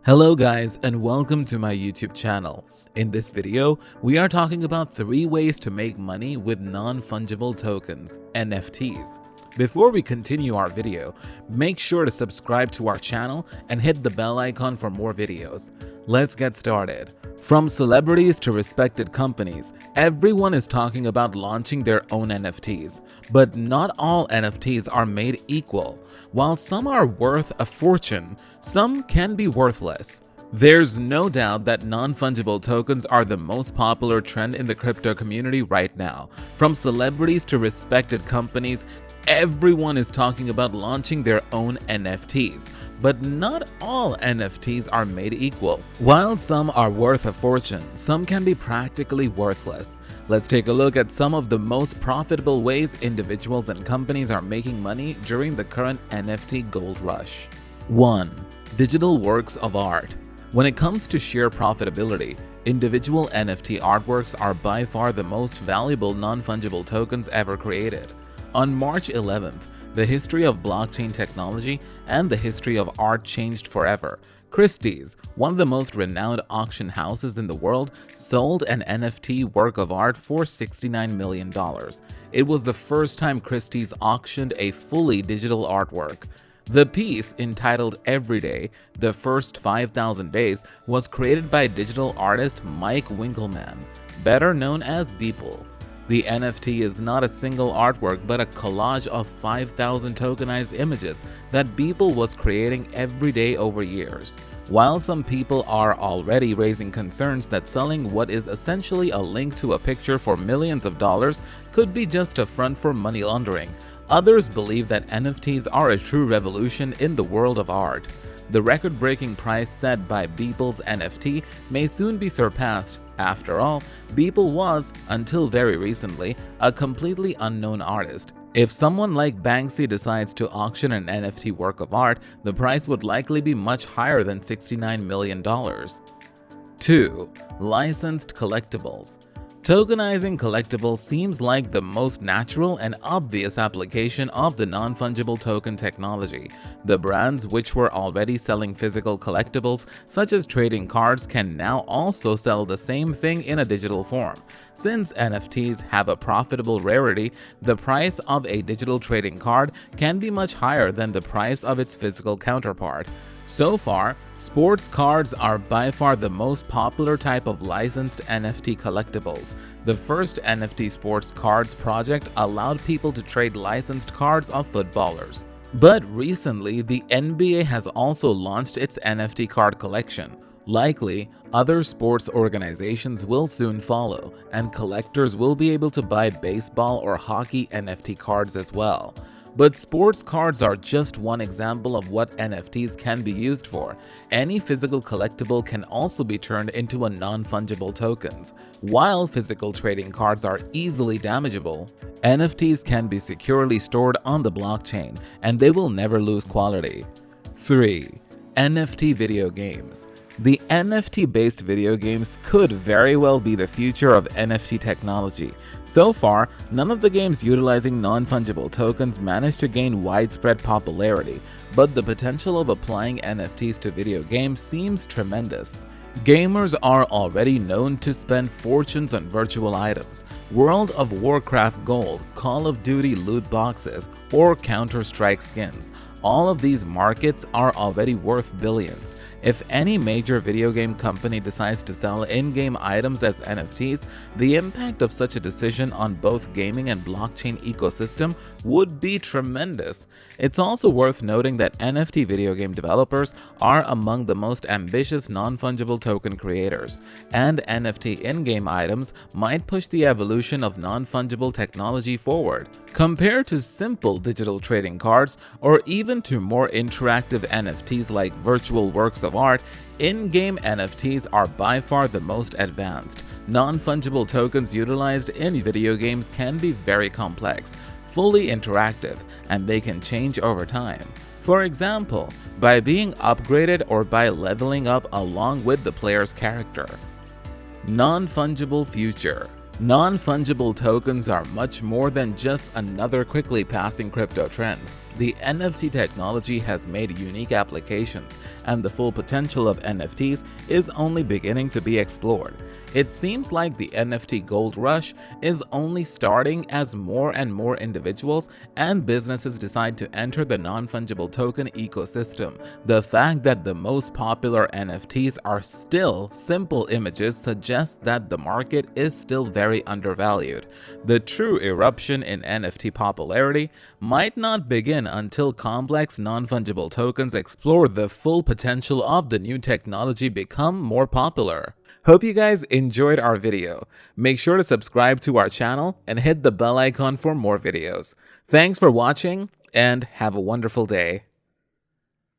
Hello guys and welcome to my YouTube channel. In this video, we are talking about 3 ways to make money with non-fungible tokens, NFTs. Before we continue our video, make sure to subscribe to our channel and hit the bell icon for more videos. Let's get started. From celebrities to respected companies, everyone is talking about launching their own NFTs. But not all NFTs are made equal. While some are worth a fortune, some can be worthless. There's no doubt that non-fungible tokens are the most popular trend in the crypto community right now. From celebrities to respected companies, everyone is talking about launching their own NFTs. But not all NFTs are made equal. While some are worth a fortune, some can be practically worthless. Let's take a look at some of the most profitable ways individuals and companies are making money during the current NFT gold rush. 1. Digital works of art. When it comes to sheer profitability, individual NFT artworks are by far the most valuable non-fungible tokens ever created. On March 11th, the history of blockchain technology and the history of art changed forever. Christie's, one of the most renowned auction houses in the world, sold an NFT work of art for $69 million. It was the first time Christie's auctioned a fully digital artwork. The piece, entitled Everyday, The First 5,000 Days, was created by digital artist Mike Winkelmann, better known as Beeple. The NFT is not a single artwork but a collage of 5,000 tokenized images that Beeple was creating every day over years. While some people are already raising concerns that selling what is essentially a link to a picture for millions of dollars could be just a front for money laundering, others believe that NFTs are a true revolution in the world of art. The record-breaking price set by Beeple's NFT may soon be surpassed. After all, Beeple was, until very recently, a completely unknown artist. If someone like Banksy decides to auction an NFT work of art, the price would likely be much higher than $69 million. 2. Licensed collectibles. Tokenizing collectibles seems like the most natural and obvious application of the non-fungible token technology. The brands which were already selling physical collectibles, such as trading cards, can now also sell the same thing in a digital form. Since NFTs have a profitable rarity, the price of a digital trading card can be much higher than the price of its physical counterpart. So far, sports cards are by far the most popular type of licensed NFT collectibles. The first NFT sports cards project allowed people to trade licensed cards of footballers. But recently, the NBA has also launched its NFT card collection. Likely, other sports organizations will soon follow, and collectors will be able to buy baseball or hockey NFT cards as well. But sports cards are just one example of what NFTs can be used for. Any physical collectible can also be turned into a non-fungible tokens. While physical trading cards are easily damageable, NFTs can be securely stored on the blockchain, and they will never lose quality. 3. NFT Video Games. The NFT-based video games could very well be the future of NFT technology. So far, none of the games utilizing non-fungible tokens managed to gain widespread popularity, but the potential of applying NFTs to video games seems tremendous. Gamers are already known to spend fortunes on virtual items. World of Warcraft gold, Call of Duty loot boxes, or Counter-Strike skins. All of these markets are already worth billions. If any major video game company decides to sell in-game items as NFTs, the impact of such a decision on both gaming and blockchain ecosystem would be tremendous. It's also worth noting that NFT video game developers are among the most ambitious non-fungible token creators, and NFT in-game items might push the evolution of non-fungible technology forward. Compared to simple digital trading cards, or even to more interactive NFTs like virtual works of art, in-game NFTs are by far the most advanced. Non-fungible tokens utilized in video games can be very complex, fully interactive, and they can change over time. For example, by being upgraded or by leveling up along with the player's character. Non-fungible future. Non-fungible tokens are much more than just another quickly passing crypto trend. The NFT technology has made unique applications, and the full potential of NFTs is only beginning to be explored. It seems like the NFT gold rush is only starting as more and more individuals and businesses decide to enter the non-fungible token ecosystem. The fact that the most popular NFTs are still simple images suggests that the market is still very undervalued. The true eruption in NFT popularity might not begin until complex non-fungible tokens explore the full potential of the new technology become more popular. Hope you guys enjoyed our video. Make sure to subscribe to our channel and hit the bell icon for more videos. Thanks for watching and have a wonderful day.